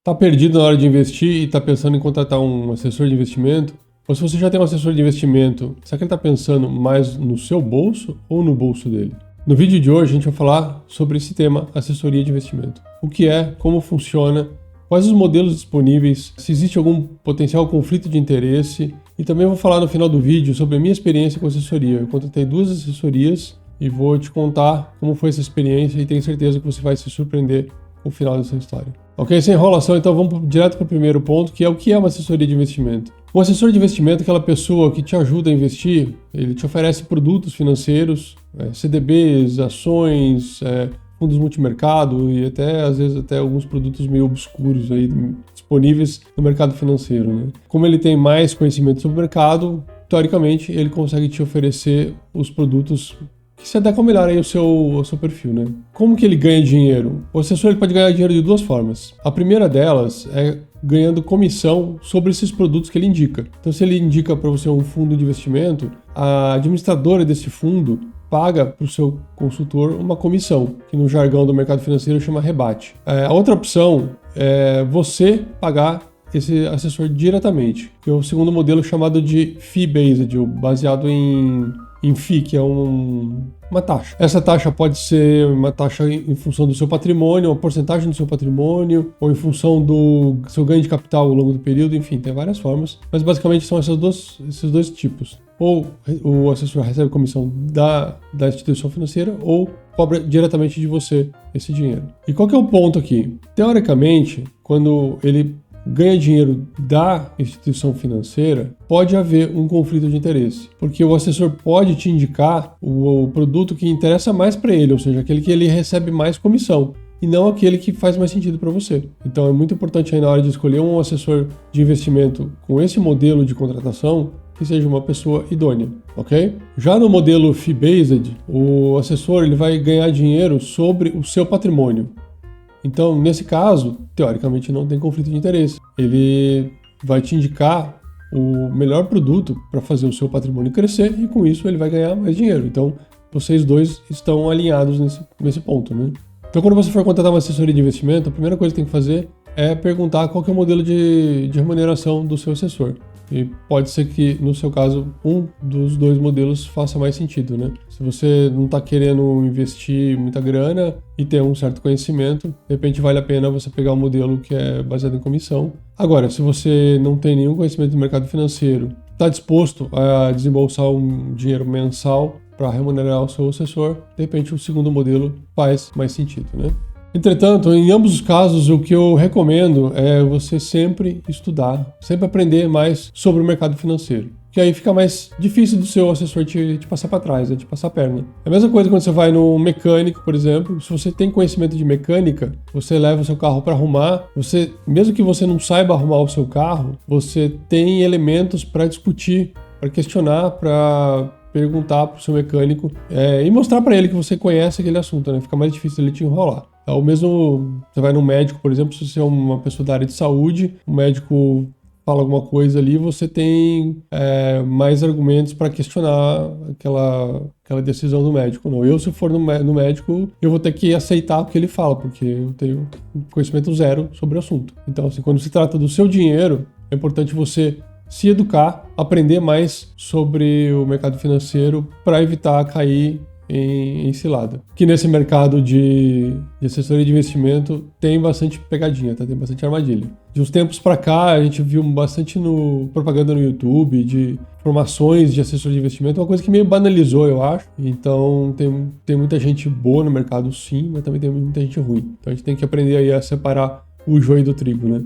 Tá perdido na hora de investir e tá pensando em contratar um assessor de investimento, ou se você já tem um assessor de investimento, será que ele tá pensando mais no seu bolso ou no bolso dele? No vídeo de hoje a gente vai falar sobre esse tema, assessoria de investimento. O que é, como funciona, quais os modelos disponíveis, se existe algum potencial conflito de interesse, e também vou falar no final do vídeo sobre a minha experiência com assessoria. Eu contratei 2 assessorias e vou te contar como foi essa experiência e tenho certeza que você vai se surpreender com o final dessa história. Ok, sem enrolação, então vamos direto para o primeiro ponto, que é o que é uma assessoria de investimento. Um assessor de investimento é aquela pessoa que te ajuda a investir, ele te oferece produtos financeiros, CDBs, ações, fundos multimercado e até, às vezes, até alguns produtos meio obscuros aí disponíveis no mercado financeiro, né? Como ele tem mais conhecimento sobre o mercado, teoricamente, ele consegue te oferecer os produtos que se adequam melhor aí ao seu perfil, né? Como que ele ganha dinheiro? O assessor ele pode ganhar dinheiro de 2 formas. A primeira delas é ganhando comissão sobre esses produtos que ele indica. Então, se ele indica para você um fundo de investimento, a administradora desse fundo paga para o seu consultor uma comissão, que no jargão do mercado financeiro chama rebate. A outra opção é você pagar esse assessor diretamente, que é o segundo modelo chamado de fee-based, baseado em FII, que é uma taxa. Essa taxa pode ser uma taxa em função do seu patrimônio, uma porcentagem do seu patrimônio, ou em função do seu ganho de capital ao longo do período, enfim, tem várias formas, mas basicamente são esses dois tipos. Ou o assessor recebe comissão da instituição financeira, ou cobra diretamente de você esse dinheiro. E qual que é o ponto aqui? Teoricamente, quando ele ganha dinheiro da instituição financeira, pode haver um conflito de interesse, porque o assessor pode te indicar o produto que interessa mais para ele, ou seja, aquele que ele recebe mais comissão, e não aquele que faz mais sentido para você. Então é muito importante aí na hora de escolher um assessor de investimento com esse modelo de contratação, que seja uma pessoa idônea, ok? Já no modelo fee-based, o assessor ele vai ganhar dinheiro sobre o seu patrimônio. Então, nesse caso, teoricamente não tem conflito de interesse. Ele vai te indicar o melhor produto para fazer o seu patrimônio crescer e com isso ele vai ganhar mais dinheiro. Então, vocês dois estão alinhados nesse ponto, né? Então, quando você for contratar uma assessoria de investimento, a primeira coisa que tem que fazer é perguntar qual que é o modelo de remuneração do seu assessor. E pode ser que, no seu caso, um dos 2 modelos faça mais sentido, né? Se você não está querendo investir muita grana e ter um certo conhecimento, de repente vale a pena você pegar um modelo que é baseado em comissão. Agora, se você não tem nenhum conhecimento do mercado financeiro, está disposto a desembolsar um dinheiro mensal para remunerar o seu assessor, de repente o segundo modelo faz mais sentido, né? Entretanto, em ambos os casos, o que eu recomendo é você sempre estudar, sempre aprender mais sobre o mercado financeiro. Que aí fica mais difícil do seu assessor te passar para trás, né? Te passar a perna. É a mesma coisa quando você vai no mecânico, por exemplo. Se você tem conhecimento de mecânica, você leva o seu carro para arrumar. Mesmo que você não saiba arrumar o seu carro, você tem elementos para discutir, para questionar, para perguntar para o seu mecânico e mostrar para ele que você conhece aquele assunto, né? Fica mais difícil ele te enrolar. Ou mesmo, você vai num médico, por exemplo, se você é uma pessoa da área de saúde, o médico fala alguma coisa ali, você tem mais argumentos para questionar aquela decisão do médico. Não, se eu for no médico, eu vou ter que aceitar o que ele fala, porque eu tenho conhecimento zero sobre o assunto. Então, assim, quando se trata do seu dinheiro, é importante você se educar, aprender mais sobre o mercado financeiro para evitar cair em cilada. Que nesse mercado de assessoria de investimento tem bastante pegadinha, tá? Tem bastante armadilha. De uns tempos para cá, a gente viu bastante propaganda no YouTube de formações de assessor de investimento, uma coisa que meio banalizou, eu acho. Então, tem muita gente boa no mercado, sim, mas também tem muita gente ruim. Então, a gente tem que aprender aí a separar o joio do trigo, né?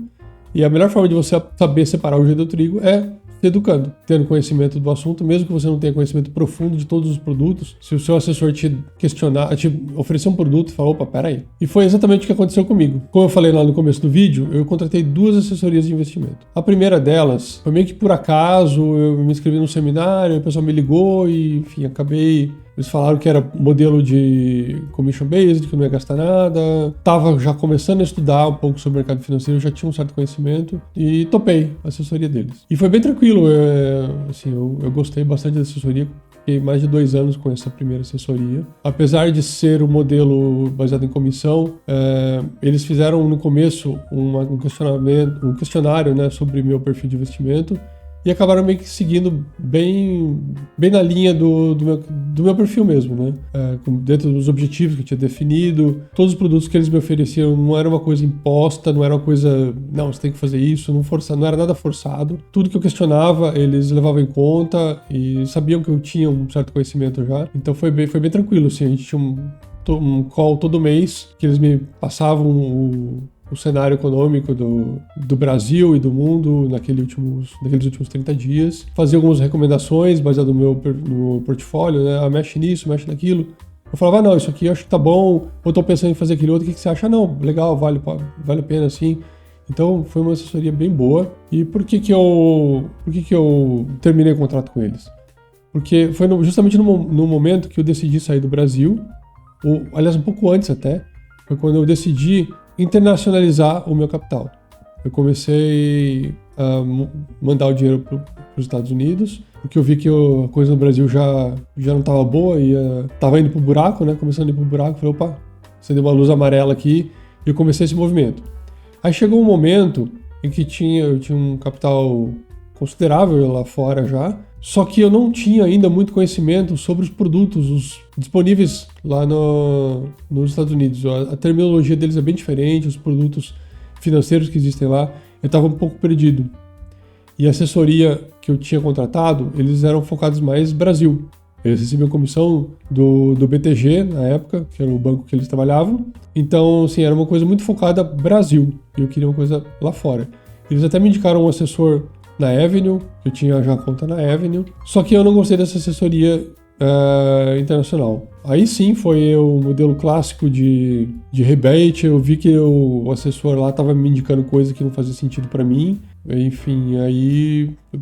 E a melhor forma de você saber separar o joio do trigo é se educando, tendo conhecimento do assunto, mesmo que você não tenha conhecimento profundo de todos os produtos. Se o seu assessor te questionar, te oferecer um produto e falar, opa, peraí. E foi exatamente o que aconteceu comigo. Como eu falei lá no começo do vídeo, eu contratei 2 assessorias de investimento. A primeira delas foi meio que por acaso, eu me inscrevi no seminário, o pessoal me ligou e, enfim, acabei... Eles falaram que era modelo de commission based, que eu não ia gastar nada. Tava já começando a estudar um pouco sobre o mercado financeiro, eu já tinha um certo conhecimento e topei a assessoria deles. E foi bem tranquilo, assim, eu gostei bastante da assessoria. Fiquei mais de 2 anos com essa primeira assessoria. Apesar de ser um modelo baseado em comissão, eles fizeram no começo um questionário, né, sobre meu perfil de investimento e acabaram meio que seguindo bem na linha do meu perfil mesmo, né? Dentro dos objetivos que eu tinha definido. Todos os produtos que eles me ofereciam não era uma coisa imposta, não era uma coisa, não, você tem que fazer isso, não era nada forçado. Tudo que eu questionava, eles levavam em conta e sabiam que eu tinha um certo conhecimento já. Então foi bem tranquilo, assim. A gente tinha um call todo mês que eles me passavam o cenário econômico do Brasil e do mundo naqueles últimos 30 dias. Fazia algumas recomendações baseadas no meu portfólio, né? Mexe nisso, mexe naquilo. Eu falava, não, isso aqui eu acho que tá bom, ou tô pensando em fazer aquele outro, o que você acha? Não, legal, vale a pena sim. Então foi uma assessoria bem boa. E por que eu terminei o contrato com eles? Porque foi justamente no momento que eu decidi sair do Brasil, ou aliás um pouco antes até, foi quando eu decidi internacionalizar o meu capital. Eu comecei a mandar o dinheiro para os Estados Unidos, porque eu vi que a coisa no Brasil já não estava boa e estava indo para o buraco, né? Começando a ir para o buraco, falei, opa, acendeu uma luz amarela aqui e eu comecei esse movimento. Aí chegou um momento em que eu tinha um capital considerável lá fora já, só que eu não tinha ainda muito conhecimento sobre os produtos disponíveis lá nos Estados Unidos. A terminologia deles é bem diferente, os produtos financeiros que existem lá, eu estava um pouco perdido. E a assessoria que eu tinha contratado, eles eram focados mais no Brasil. Eles recebiam comissão do BTG, na época, que era o banco que eles trabalhavam. Então, assim, era uma coisa muito focada Brasil, e eu queria uma coisa lá fora. Eles até me indicaram um assessor na Avenue, eu tinha já conta na Avenue, só que eu não gostei dessa assessoria internacional. Aí sim foi o modelo clássico de rebate, eu vi que o assessor lá estava me indicando coisa que não fazia sentido para mim, enfim, aí eu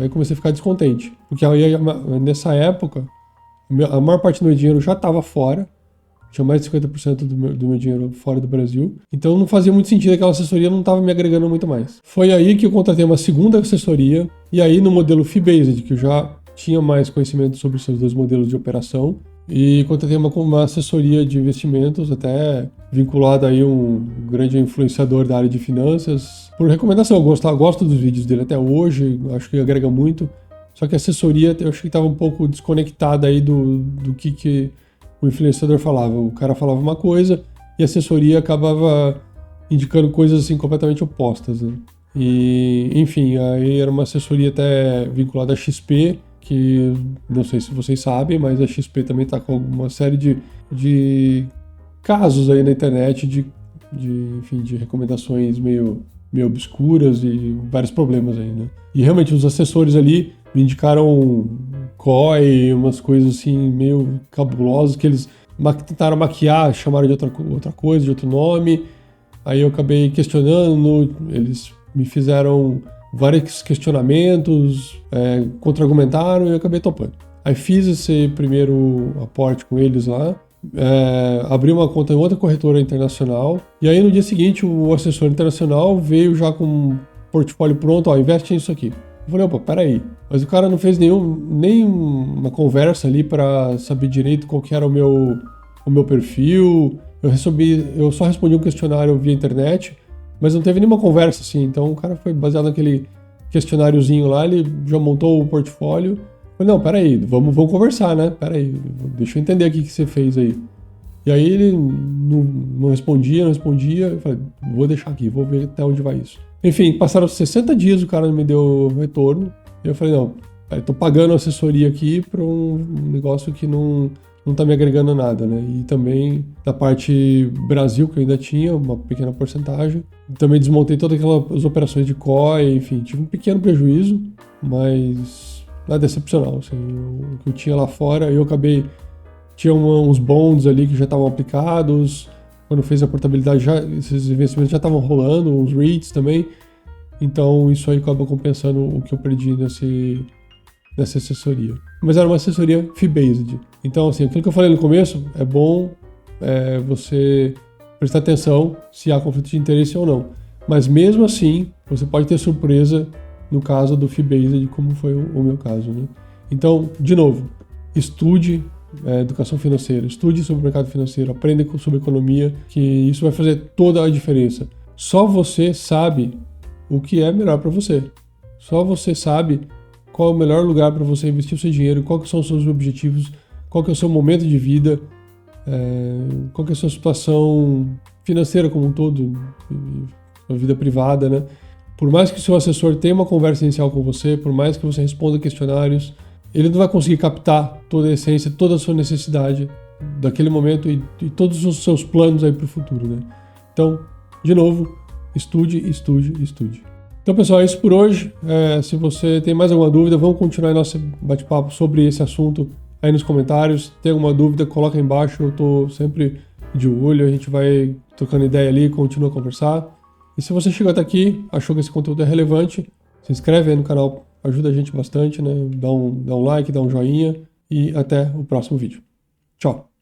comecei a ficar descontente, porque aí, nessa época a maior parte do meu dinheiro já estava fora, tinha mais de 50% do meu dinheiro fora do Brasil. Então não fazia muito sentido, aquela assessoria não estava me agregando muito mais. Foi aí que eu contratei uma segunda assessoria, e aí no modelo fee-based, que eu já tinha mais conhecimento sobre os seus dois modelos de operação, e contratei uma assessoria de investimentos, até vinculada aí um grande influenciador da área de finanças, por recomendação. Eu gosto dos vídeos dele até hoje, acho que agrega muito, só que a assessoria eu achei que estava um pouco desconectada aí do que o influenciador falava. O cara falava uma coisa e a assessoria acabava indicando coisas assim completamente opostas, né? E, enfim, aí era uma assessoria até vinculada à XP, que não sei se vocês sabem, mas a XP também está com uma série de casos aí na internet de recomendações meio obscuras e vários problemas aí, né? E realmente os assessores ali me indicaram COI, umas coisas assim meio cabulosas que eles tentaram maquiar, chamaram de outra coisa, de outro nome. Aí eu acabei questionando, eles me fizeram vários questionamentos, contra-argumentaram e eu acabei topando. Aí fiz esse primeiro aporte com eles lá, abri uma conta em outra corretora internacional, e aí no dia seguinte o assessor internacional veio já com um portfólio pronto, investe nisso aqui. Eu falei, opa, peraí, mas o cara não fez nem uma conversa ali para saber direito qual que era o meu perfil, eu só respondi um questionário via internet, mas não teve nenhuma conversa assim, então o cara foi baseado naquele questionáriozinho lá, ele já montou o portfólio. Eu falei, não, peraí, vamos conversar, né? Peraí, deixa eu entender aqui o que você fez aí. E aí ele não respondia, eu falei, vou deixar aqui, vou ver até onde vai isso. Enfim, passaram 60 dias, o cara não me deu retorno, e eu falei, não, eu tô pagando assessoria aqui para um negócio que não tá me agregando nada, né? E também da parte Brasil, que eu ainda tinha uma pequena porcentagem. Também desmontei todas aquelas operações de COI, enfim, tive um pequeno prejuízo, mas nada excepcional, assim. O que eu tinha lá fora, tinha uns bonds ali que já estavam aplicados, quando fez a portabilidade, esses investimentos já estavam rolando, uns REITs também, então isso aí acabou compensando o que eu perdi nessa assessoria. Mas era uma assessoria fee-based. Então, assim, aquilo que eu falei no começo, é bom você prestar atenção se há conflito de interesse ou não. Mas mesmo assim, você pode ter surpresa no caso do fee-based, como foi o meu caso, né? Então, de novo, estude educação financeira, estude sobre o mercado financeiro, aprenda sobre economia, que isso vai fazer toda a diferença. Só você sabe o que é melhor para você. Só você sabe qual é o melhor lugar para você investir o seu dinheiro, quais são os seus objetivos, qual que é o seu momento de vida, qual que é a sua situação financeira como um todo, sua vida privada, né? Por mais que o seu assessor tenha uma conversa inicial com você, por mais que você responda questionários, ele não vai conseguir captar toda a essência, toda a sua necessidade daquele momento e todos os seus planos aí para o futuro, né? Então, de novo, estude, estude, estude. Então, pessoal, é isso por hoje. Se você tem mais alguma dúvida, vamos continuar nosso bate-papo sobre esse assunto aí nos comentários. Tem alguma dúvida, coloca aí embaixo. Eu estou sempre de olho, a gente vai trocando ideia ali, continua a conversar. E se você chegou até aqui, achou que esse conteúdo é relevante, se inscreve aí no canal, ajuda a gente bastante, né? Dá um like, dá um joinha e até o próximo vídeo. Tchau!